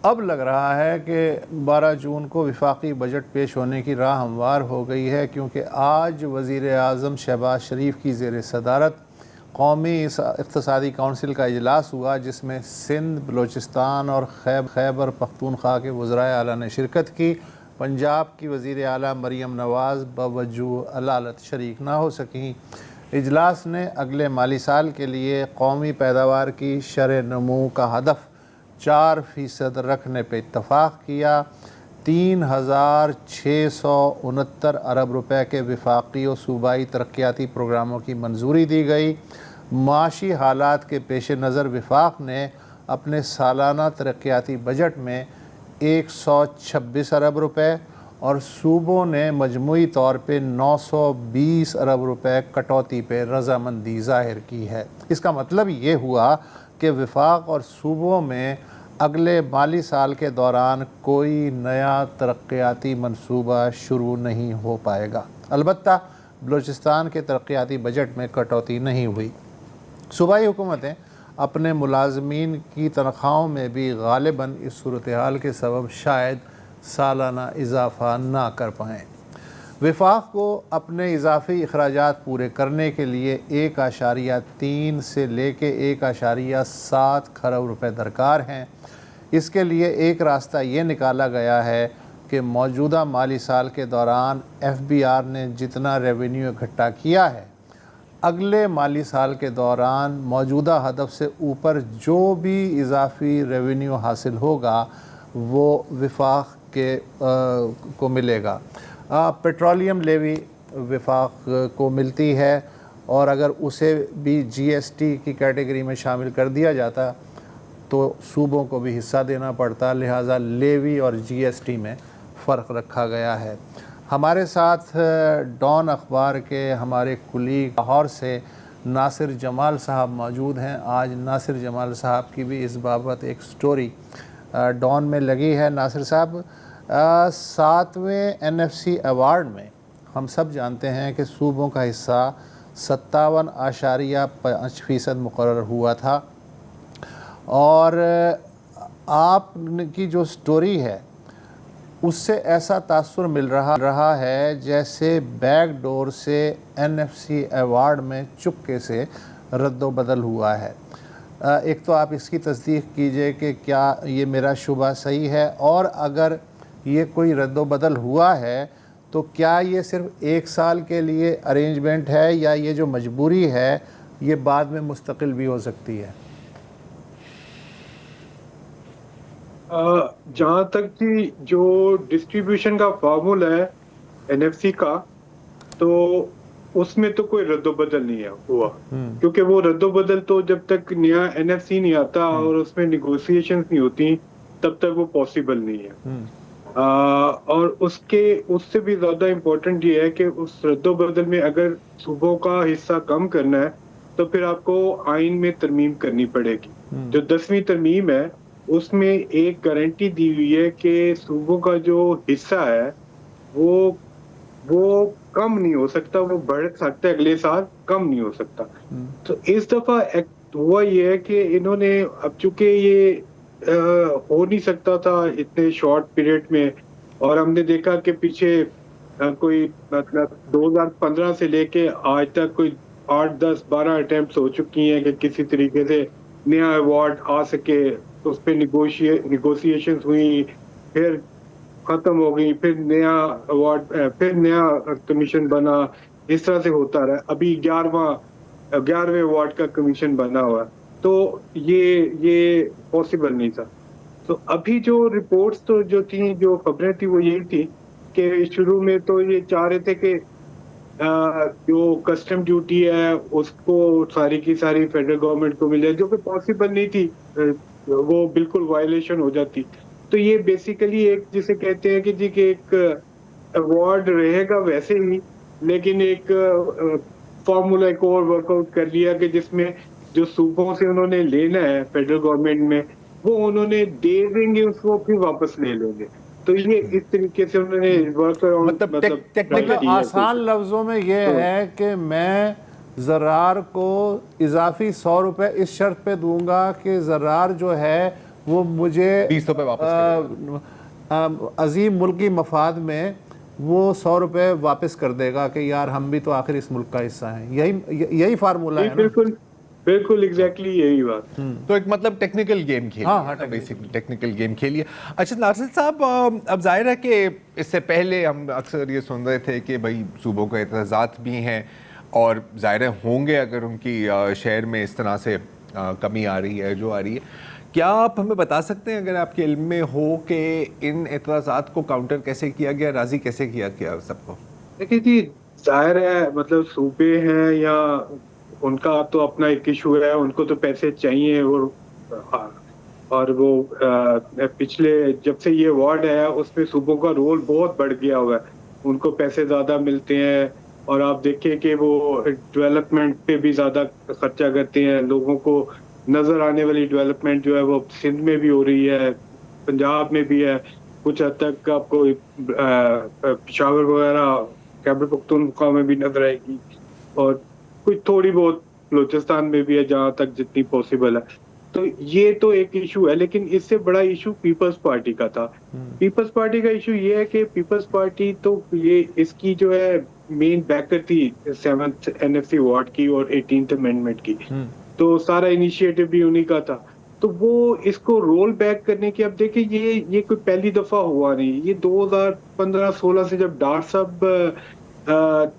اب لگ رہا ہے کہ 12 جون کو وفاقی بجٹ پیش ہونے کی راہ ہموار ہو گئی ہے، کیونکہ آج وزیر اعظم شہباز شریف کی زیر صدارت قومی اقتصادی کونسل کا اجلاس ہوا، جس میں سندھ، بلوچستان اور خیبر پختونخوا کے وزرائے اعلیٰ نے شرکت کی۔ پنجاب کی وزیر اعلیٰ مریم نواز بوجہ علالت شریک نہ ہو سکیں۔ اجلاس نے اگلے مالی سال کے لیے قومی پیداوار کی شرح نمو کا ہدف 4% رکھنے پہ اتفاق کیا۔ 3669 ارب روپے کے وفاقی و صوبائی ترقیاتی پروگراموں کی منظوری دی گئی۔ معاشی حالات کے پیش نظر وفاق نے اپنے سالانہ ترقیاتی بجٹ میں 126 ارب روپے اور صوبوں نے مجموعی طور پہ 920 ارب روپے کٹوتی پہ رضامندی ظاہر کی ہے۔ اس کا مطلب یہ ہوا کہ وفاق اور صوبوں میں اگلے مالی سال کے دوران کوئی نیا ترقیاتی منصوبہ شروع نہیں ہو پائے گا۔ البتہ بلوچستان کے ترقیاتی بجٹ میں کٹوتی نہیں ہوئی۔ صوبائی حکومتیں اپنے ملازمین کی تنخواہوں میں بھی غالباً اس صورتحال کے سبب شاید سالانہ اضافہ نہ کر پائیں۔ وفاق کو اپنے اضافی اخراجات پورے کرنے کے لیے 1.3 سے لے کے 1.7 کھرب روپے درکار ہیں۔ اس کے لیے ایک راستہ یہ نکالا گیا ہے کہ موجودہ مالی سال کے دوران FBR نے جتنا ریونیو اکٹھا کیا ہے، اگلے مالی سال کے دوران موجودہ ہدف سے اوپر جو بھی اضافی ریونیو حاصل ہوگا وہ وفاق کو ملے گا۔ پیٹرولیم لیوی وفاق کو ملتی ہے، اور اگر اسے بھی GST کی کیٹیگری میں شامل کر دیا جاتا تو صوبوں کو بھی حصہ دینا پڑتا، لہٰذا لیوی اور GST میں فرق رکھا گیا ہے۔ ہمارے ساتھ ڈان اخبار کے ہمارے کلیگ لاہور سے ناصر جمال صاحب موجود ہیں۔ آج ناصر جمال صاحب کی بھی اس بابت ایک سٹوری ڈان میں لگی ہے۔ ناصر صاحب، 7ویں NFC ایوارڈ میں ہم سب جانتے ہیں کہ صوبوں کا حصہ 57.5% مقرر ہوا تھا، اور آپ کی جو سٹوری ہے اس سے ایسا تاثر مل رہا ہے جیسے بیک ڈور سے NFC ایوارڈ میں چپکے سے رد و بدل ہوا ہے۔ ایک تو آپ اس کی تصدیق کیجئے کہ کیا یہ میرا شبہ صحیح ہے، اور اگر یہ کوئی رد و بدل ہوا ہے تو کیا یہ صرف 1 سال کے لیے ارینجمنٹ ہے، یا یہ جو مجبوری ہے یہ بعد میں مستقل بھی ہو سکتی ہے؟ جہاں تک کہ جو ڈسٹریبیوشن کا فارمولا ہے NFC کا، تو اس میں تو کوئی رد و بدل نہیں ہوا، کیونکہ وہ رد و بدل تو جب تک نیا NFC نہیں آتا اور اس میں نیگوسیشنز نہیں ہوتی تب تک وہ پاسبل نہیں ہے۔ اور اس سے بھی زیادہ امپورٹنٹ یہ ہے کہ اس رد و بدل میں اگر صوبوں کا حصہ کم کرنا ہے تو پھر آپ کو آئین میں ترمیم کرنی پڑے گی۔ جو 10ویں ترمیم ہے اس میں ایک گارنٹی دی ہوئی ہے کہ صوبوں کا جو حصہ ہے وہ کم نہیں ہو سکتا، وہ بڑھ سکتا ہے، اگلے سال کم نہیں ہو سکتا۔ تو اس دفعہ ہوا یہ ہے کہ انہوں نے، اب چونکہ یہ ہو نہیں سکتا تھا اتنے شارٹ پیریڈ میں، اور ہم نے دیکھا کہ پیچھے کوئی مطلب 2015 سے لے کے آج تک کوئی 8 10 12 اٹیمپٹس ہو چکی ہیں کہ کسی طریقے سے نیا ایوارڈ آ سکے، اس پہ نیگوسیشنز ہوئی، پھر ختم ہو گئی، پھر نیا ایوارڈ، پھر نیا کمیشن بنا، اس طرح سے ہوتا رہا۔ ابھی 11ویں ایوارڈ کا کمیشن بنا ہوا، تو یہ پاسبل نہیں تھا۔ تو ابھی جو رپورٹس تو جو تھیں، جو خبریں تھیں، وہ یہی تھی کہ شروع میں تو یہ چاہ رہے تھے کہ جو کسٹم ڈیوٹی ہے اس کو ساری کی ساری فیڈرل گورنمنٹ کو مل جائے، جو کہ پاسبل نہیں تھی، وہ بالکل وائلیشن ہو جاتی۔ تو یہ بیسیکلی ایک جسے کہتے ہیں کہ جی کہ ایک ایوارڈ رہے گا ویسے ہی، لیکن ایک فارمولا ایک اور ورک آؤٹ کر لیا کہ جس میں جو صوبوں سے انہوں نے لینا ہے فیڈرل گورنمنٹ میں، وہ انہوں نے دے دیں گے، اس کو پھر واپس لے لیں گے۔ تو یہ اس طریقے سے انہوں نے مطلب ٹیکنیکل آسان لفظوں میں یہ ہے کہ میں زرار کو اضافی 100 روپے اس شرط پہ دوں گا کہ زرار جو ہے وہ مجھے 20 روپے واپس عظیم ملکی مفاد میں وہ 100 روپے واپس کر دے گا کہ یار ہم بھی تو آخر اس ملک کا حصہ ہیں. یہی فارمولہ ہے نا. بالکل ایگزیکٹلی یہی بات. تو ایک مطلب ٹیکنیکل گیم کھیلیے، بیسکلی ٹیکنیکل گیم کھیلیے. اچھا ناصر صاحب، اب ظاہر ہے کہ اس سے پہلے ہم اکثر یہ سن رہے تھے کہ بھائی صوبوں کے اعتراضات بھی ہیں اور ظاہر ہوں گے اگر ان کی شہر میں اس طرح سے کمی آ رہی ہے جو آ رہی ہے. کیا آپ ہمیں بتا سکتے ہیں اگر آپ کے علم میں ہو کہ ان اعتراضات کو کاؤنٹر کیسے کیا گیا، راضی کیسے کیا گیا سب کو؟ دیکھیے جی، ظاہر ہے مطلب صوبے ہیں یا ان کا تو اپنا ایک ایشو ہے، ان کو تو پیسے چاہیے. اور وہ پچھلے جب سے یہ ایوارڈ ہے اس میں صوبوں کا رول بہت بڑھ گیا ہوا ہے. ان کو پیسے زیادہ ملتے ہیں اور آپ دیکھیں کہ وہ ڈیولپمنٹ پہ بھی زیادہ خرچہ کرتے ہیں. لوگوں کو نظر آنے والی ڈیولپمنٹ جو ہے وہ سندھ میں بھی ہو رہی ہے، پنجاب میں بھی ہے، کچھ حد تک آپ کو پشاور وغیرہ خیبر پختونخوا میں بھی نظر آئے گی، اور کچھ تھوڑی بہت بلوچستان میں بھی ہے جہاں تک جتنی پاسبل ہے. تو یہ تو ایک ایشو ہے، لیکن اس سے بڑا ایشو پیپلز پارٹی کا تھا. پیپلز پارٹی کا ایشو یہ ہے کہ پیپلز پارٹی تو یہ اس کی جو ہے مین بیکر تھی 7th NFC ایوارڈ کی اور 18th امینڈمنٹ کی، تو سارا انیشیٹو بھی انہی کا تھا. تو وہ اس کو رول بیک کرنے کی، اب دیکھیں یہ کوئی پہلی دفعہ ہوا نہیں. یہ 2015-16 سے جب ڈار صاحب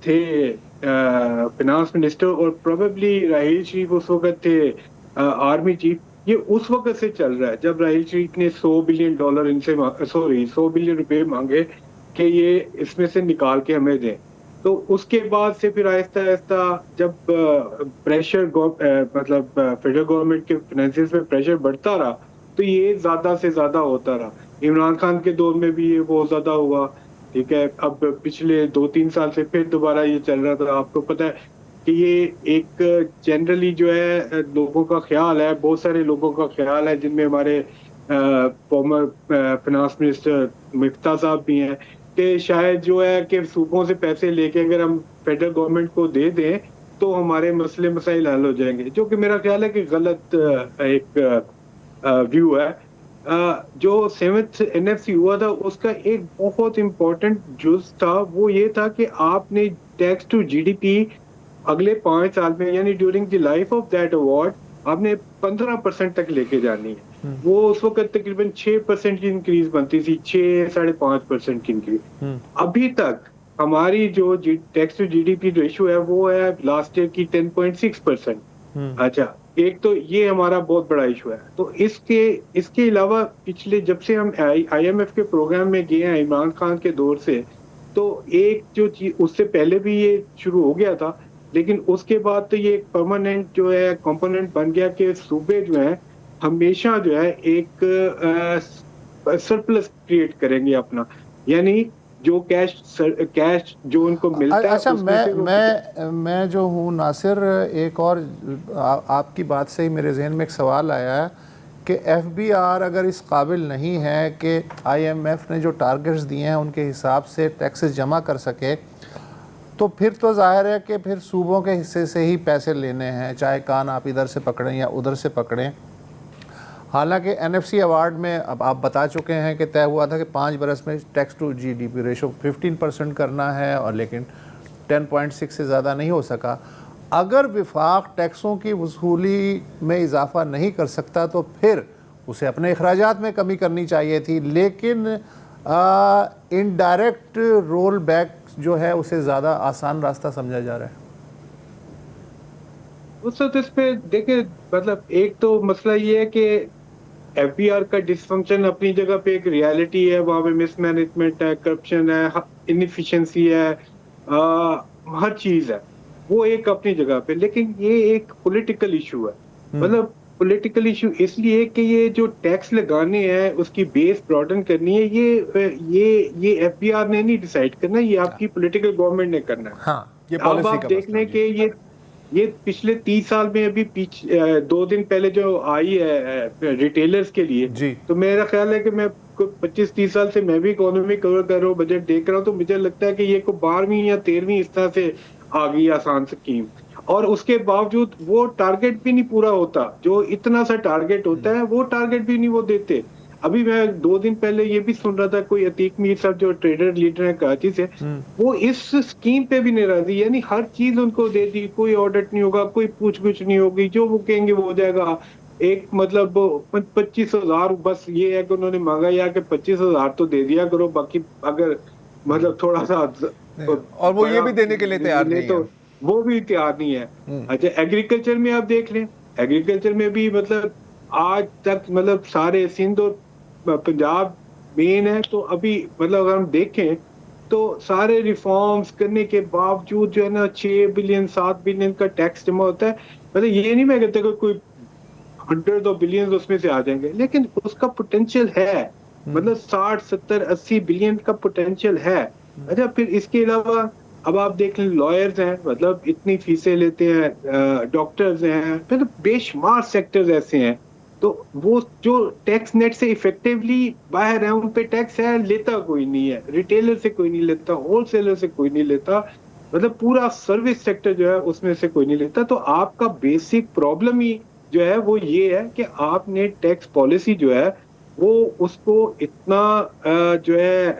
تھے فائنانس منسٹر اور پروبیبلی راحیل شریف اس وقت تھے آرمی چیف، یہ اس وقت سے چل رہا ہے جب راحیل شریف نے $100 بلین ان سے $100 بلین مانگے کہ یہ اس میں سے نکال کے ہمیں دیں. تو اس کے بعد سے پھر آہستہ آہستہ جب پریشر مطلب فیڈرل گورنمنٹ کے فائنینسز پہ پریشر بڑھتا رہا تو یہ زیادہ سے زیادہ ہوتا رہا. عمران خان کے دور میں بھی یہ بہت زیادہ ہوا. ٹھیک ہے، اب پچھلے 2-3 سال سے پھر دوبارہ یہ چل رہا تھا. آپ کو پتہ ہے کہ یہ ایک جنرلی جو ہے لوگوں کا خیال ہے، بہت سارے لوگوں کا خیال ہے جن میں ہمارے فارمر فائنانس منسٹر مفتاح صاحب بھی ہیں، کہ شاید جو ہے کہ صوبوں سے پیسے لے کے اگر ہم فیڈرل گورنمنٹ کو دے دیں تو ہمارے مسئلے مسائل حل ہو جائیں گے، جو کہ میرا خیال ہے کہ غلط ایک ویو ہے. جو 7th NFC ہوا تھا اس کا ایک بہت امپورٹنٹ جز تھا، وہ یہ تھا کہ آپ نے tax to G D P اگلے 5 سال میں یعنی during the life of that award آپ نے 15% تک لے کے جانی ہے. وہ اس وقت تقریباً 6% کی انکریز بنتی تھی، 6-5.5% کی انکریز. ابھی تک ہماری جو tax to G D P ratio ہے وہ ہے لاسٹ ایئر کی 10.6%. اچھا، ایک تو یہ ہمارا بہت بڑا ایشو ہے. تو اس کے علاوہ پچھلے جب سے ہم آئی ایم ایف کے پروگرام میں گئے ہیں عمران خان کے دور سے، تو ایک جو چیز اس سے پہلے بھی یہ شروع ہو گیا تھا، لیکن اس کے بعد تو یہ ایک پرماننٹ جو ہے کمپوننٹ بن گیا کہ صوبے جو ہیں ہمیشہ جو ہے ایک سرپلس کریٹ کریں گے اپنا، یعنی جو کیش جو ان کو ملتا ہے. اچھا، میں جو ہوں ناصر، ایک اور آپ کی بات سے ہی میرے ذہن میں ایک سوال آیا ہے کہ ایف بی آر اگر اس قابل نہیں ہے کہ آئی ایم ایف نے جو ٹارگٹس دیے ہیں ان کے حساب سے ٹیکسز جمع کر سکے، تو پھر تو ظاہر ہے کہ پھر صوبوں کے حصے سے ہی پیسے لینے ہیں، چاہے کان آپ ادھر سے پکڑیں یا ادھر سے پکڑیں. حالانکہ این ایف سی ایوارڈ میں اب آپ بتا چکے ہیں کہ طے ہوا تھا کہ 5 برس میں tax to G D P ratio 15% کرنا ہے، اور لیکن 10.6 سے زیادہ نہیں ہو سکا. اگر وفاق ٹیکسوں کی وصولی میں اضافہ نہیں کر سکتا تو پھر اسے اپنے اخراجات میں کمی کرنی چاہیے تھی، لیکن انڈائریکٹ رول بیک جو ہے اسے زیادہ آسان راستہ سمجھا جا رہا ہے. اس وقت اس پہ دیکھیں، مطلب ایک تو مسئلہ یہ ہے کہ ایف بی آر کا ڈس فنکشن اپنی جگہ پہ ایک ریالٹی ہے، وہاں پہ مس مینجمنٹ ہے، کرپشن ہے، انیفیشنسی ہے، ہر چیز ہے، وہ ایک اپنی جگہ پہ. لیکن یہ ایک پولیٹیکل ایشو ہے. مطلب پولیٹیکل ایشو اس لیے کہ یہ جو ٹیکس لگانے ہیں اس کی بیس براڈن کرنی ہے، یہ ایف بی آر نے نہیں ڈیسائیڈ کرنا، یہ آپ کی پولیٹیکل گورنمنٹ نے کرنا ہے. اب آپ دیکھ لیں کہ یہ پچھلے 30 سال میں ابھی 2 دن پہلے جو آئی ہے ریٹیلرز کے لیے، تو میرا خیال ہے کہ میں 25-30 سال سے میں بھی اکانومی کور کر رہا ہوں، بجٹ دیکھ رہا ہوں، تو مجھے لگتا ہے کہ یہ کو 12ویں یا 13ویں اس طرح سے آ گئی آسان اسکیم, اور اس کے باوجود وہ ٹارگیٹ بھی نہیں پورا ہوتا, جو اتنا سا ٹارگیٹ ہوتا ہے وہ ٹارگیٹ بھی نہیں وہ دیتے. ابھی میں 2 دن پہلے یہ بھی سن رہا تھا, کوئی عتیق میر صاحب جو ٹریڈر لیڈر ہیں کراچی سے, وہ اس اسکیم پہ بھی نہیں راضی, یعنی ہر چیز ان کو دے دی, کوئی آڈٹ نہیں ہوگا, کوئی پوچھ گچھ نہیں ہوگی, جو وہ کہیں گے وہ ہو جائے گا. ایک مطلب 25,000 بس یہ ہے کہ انہوں نے مانگا یا کہ 25,000 تو دے دیا کرو, باقی اگر مطلب تھوڑا سا, اور وہ یہ بھی دینے کے لیے تیار نہیں ہے, وہ بھی تیار نہیں ہے. اچھا ایگریکلچر میں آپ دیکھ لیں, ایگریکلچر میں بھی مطلب آج تک مطلب سارے سندھ اور پنجاب مین ہے, تو ابھی مطلب اگر ہم دیکھیں تو سارے ریفارمز کرنے کے باوجود جو ہے نا 6 بلین 7 بلین کا ٹیکس جمع ہوتا ہے. مطلب یہ نہیں میں کہتا کہ کوئی 100 بلین اس میں سے آ جائیں گے, لیکن اس کا پوٹینشیل ہے, مطلب 60 70 80 بلین کا پوٹینشیل ہے. اچھا پھر اس کے علاوہ اب آپ دیکھ لیں لائرز ہیں, مطلب اتنی فیسیں لیتے ہیں, ڈاکٹرز ہیں, مطلب بے شمار سیکٹرز ایسے ہیں, تو وہ جو ٹیکس نیٹ سے افیکٹولی باہر ہیں ان پہ ٹیکس ہے, لیتا کوئی نہیں ہے, ریٹیلر سے کوئی نہیں لیتا, ہول سیلر سے کوئی نہیں لیتا, مطلب پورا سروس سیکٹر جو ہے اس میں سے کوئی نہیں لیتا. تو آپ کا بیسک پرابلم ہی جو ہے وہ یہ ہے کہ آپ نے ٹیکس پالیسی جو ہے وہ اس کو اتنا جو ہے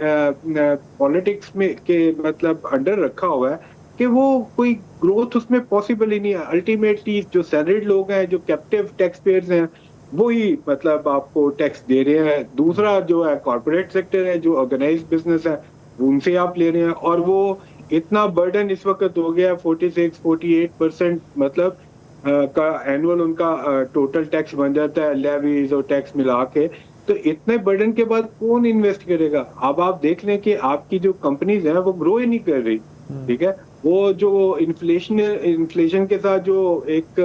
پالیٹکس میں کے مطلب انڈر رکھا ہوا ہے کہ وہ کوئی گروتھ اس میں پاسبل ہی نہیں ہے. الٹیمیٹلی جو سیلریڈ لوگ ہیں, جو کیپٹیو ٹیکس پیئرز ہیں, وہی مطلب آپ کو ٹیکس دے رہے ہیں. دوسرا جو ہے کارپوریٹ سیکٹر ہے, جو آرگنائز بزنس ہے, ان سے آپ لے رہے ہیں, اور وہ اتنا برڈن اس وقت ہو گیا 46-48% مطلب کا اینول ان کا ٹوٹل ٹیکس بن جاتا ہے, لیویز اور ٹیکس ملا کے. تو اتنے برڈن کے بعد کون انویسٹ کرے گا؟ اب آپ دیکھ لیں کہ آپ کی جو کمپنیز ہیں وہ گرو ہی نہیں کر رہی, ٹھیک ہے. وہ جو انفلیشن کے ساتھ جو ایک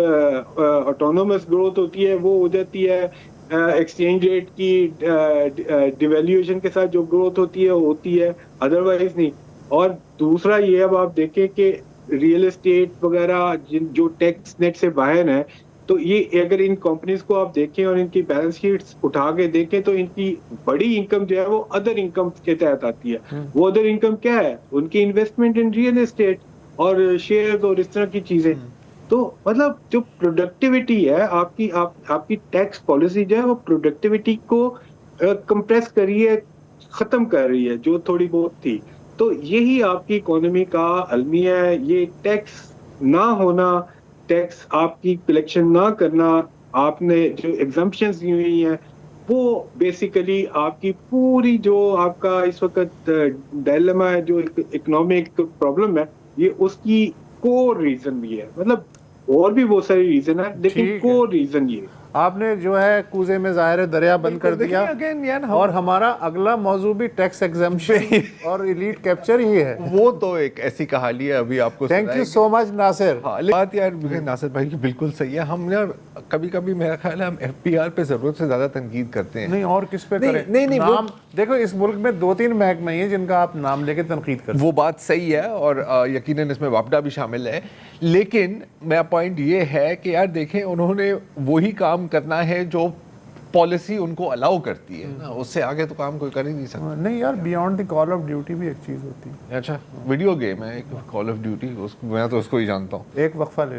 آٹونومس گروتھ ہوتی ہے وہ ہو جاتی ہے, ایکسچینج ریٹ کی ڈیویلیویشن کے ساتھ جو گروتھ ہوتی ہے, ادروائز نہیں. اور دوسرا یہ اب آپ دیکھیں کہ ریئل اسٹیٹ وغیرہ جو ٹیکس نیٹ سے باہر ہیں, تو یہ اگر ان کمپنیز کو آپ دیکھیں اور ان کی بیلنس شیٹس اٹھا کے دیکھیں تو ان کی بڑی انکم جو ہے وہ ادر انکم کے تحت آتی ہے. وہ ادر انکم کیا ہے؟ ان کی انویسٹمنٹ ان ریئل اسٹیٹ اور شیئرز اور اس طرح کی چیزیں. تو مطلب جو پروڈکٹیوٹی ہے آپ کی ٹیکس پالیسی جو ہے وہ پروڈکٹیوٹی کو کمپریس کر رہی ہے, ختم کر رہی ہے جو تھوڑی بہت تھی. تو یہی آپ کی اکانومی کا المیہ ہے, یہ ٹیکس نہ ہونا, ٹیکس آپ کی کلیکشن نہ کرنا, آپ نے جو ایگزمپشنز دی ہوئی ہیں وہ بیسیکلی آپ کی پوری جو آپ کا اس وقت ڈائلما ہے, جو اکنامک پرابلم ہے, یہ اس کی کور ریزن بھی ہے. مطلب اور بھی بہت ساری ریزن ہے, لیکن کور ریزن یہ ہے. آپ نے جو ہے کوزے میں ظاہر دریا بند کر دیا, اور ہمارا اگلا موضوع بھی ٹیکس ایگزمپشن اور ایلیٹ کیپچر ہی ہے. وہ تو ایک ایسی کہانی ہے ابھی آپ کو. تھینک یو سو مچ ناصر. بات یار ناصر بھائی کی بالکل صحیح ہے. ہم یار کبھی کبھی میرا خیال ہے ہم ایف پی آر پہ ضرورت سے زیادہ تنقید کرتے ہیں. نہیں, اور کس پہ کریں؟ نہیں نام دیکھو, اس ملک میں 2-3 محکمے ہیں جن کا آپ نام لے کے تنقید کرتے ہیں. وہ بات صحیح ہے, اور یقیناً اس میں واپڈا بھی شامل ہے, لیکن میرا پوائنٹ یہ ہے کہ یار دیکھیں انہوں نے وہی کام کرنا ہے جو پالیسی ان کو الاؤ کرتی ہے نا, اس سے آگے تو کام کوئی کر ہی نہیں سکتا. نہیں یار, beyond the call of duty بھی ایک چیز ہوتی ہے. اچھا ویڈیو گیم ہے ایک کال آف ڈیوٹی, میں تو اس کو ہی جانتا ہوں. ایک وقفہ لے